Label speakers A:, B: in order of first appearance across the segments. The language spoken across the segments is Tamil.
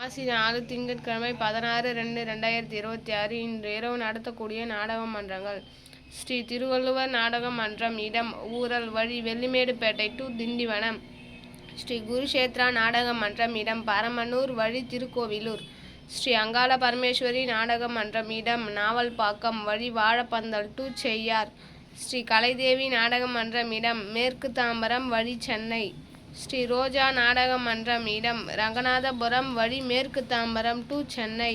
A: மாசி 4 திங்கட்கிழமை 16/2/2026 இன்று இரவு நடத்தக்கூடிய நாடக மன்றங்கள்: ஸ்ரீ திருவள்ளுவர் நாடக மன்றம், இடம் ஊரல் வழி வெள்ளிமேடுபேட்டை டு திண்டிவனம். ஸ்ரீ குருஷேத்ரா நாடக மன்றம், இடம் பரமனூர் வழி திருக்கோவிலூர். ஸ்ரீ அங்காள பரமேஸ்வரி நாடக மன்றம், இடம் நாவல்பாக்கம் வழி வாழப்பந்தல் டு செய்யார். ஸ்ரீ கலைதேவி நாடக மன்றம், இடம் மேற்கு தாம்பரம் வழி சென்னை. ஸ்ரீ ரோஜா நாடக மன்றம், இடம் ரங்கநாதபுரம் வழி மேற்கு தாம்பரம் டு சென்னை.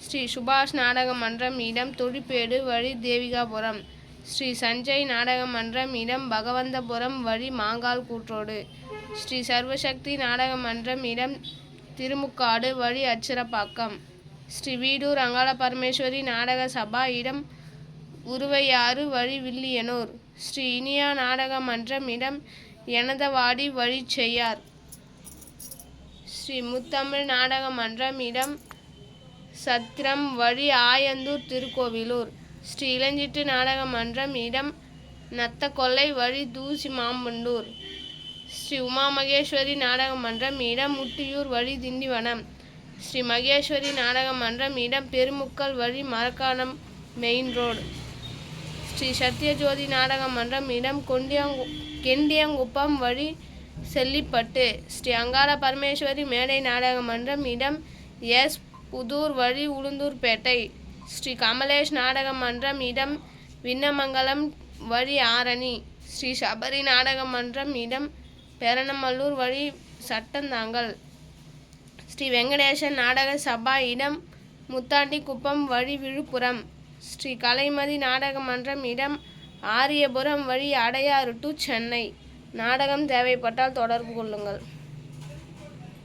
A: ஸ்ரீ சுபாஷ் நாடக மன்றம், இடம் தொழிற்பேடு வழி தேவிகாபுரம். ஸ்ரீ சஞ்சய் நாடக மன்றம், இடம் பகவந்தபுரம் வழி மாங்கால் கூற்றோடு. ஸ்ரீ சர்வசக்தி நாடக மன்றம், இடம் திருமுக்காடு வழி அச்சிரப்பாக்கம். ஸ்ரீ வீடூர் அங்காள பரமேஸ்வரி நாடக சபா, இடம் உருவையாறு வழி வில்லியனூர். ஸ்ரீ இனியா நாடக மன்றம், இடம் எனதவாடி வழி செய்யார். ஸ்ரீ முத்தமிழ் நாடக மன்றம், இடம் சத்திரம் வழி ஆயந்தூர் திருக்கோவிலூர். ஸ்ரீ இளஞ்சிட்டு நாடக மன்றம், இடம் நத்தக்கொல்லை வழி தூசி மாம்பண்டூர். ஸ்ரீ உமா மகேஸ்வரி நாடக மன்றம், இடம் முட்டியூர் வழி திண்டிவனம். ஸ்ரீ மகேஸ்வரி நாடக மன்றம், இடம் பெருமுக்கல் வழி மரக்காணம் மெயின் ரோடு. ஸ்ரீ சத்யஜோதி நாடக மன்றம், இடம் கெண்டியங்குப்பம் வழி செல்லிப்பட்டு. ஸ்ரீ அங்காள பரமேஸ்வரி மேடை நாடக மன்றம், இடம் எஸ் புதூர் வழி உளுந்தூர்பேட்டை. ஸ்ரீ கமலேஷ் நாடக மன்றம், இடம் விண்ணமங்கலம் வழி ஆரணி. ஸ்ரீ சபரி நாடக மன்றம், இடம் பெரணமல்லூர் வழி சட்டந்தாங்கல். ஸ்ரீ வெங்கடேசன் நாடக சபா, இடம் முத்தாண்டிக்குப்பம் வழி விழுப்புரம். ஸ்ரீ கலைமதி நாடக மன்றம், இடம் ஆரியபுரம் வழி அடையாறு டு சென்னை. நாடகம் தேவைப்பட்டால் தொடர்பு கொள்ளுங்கள்.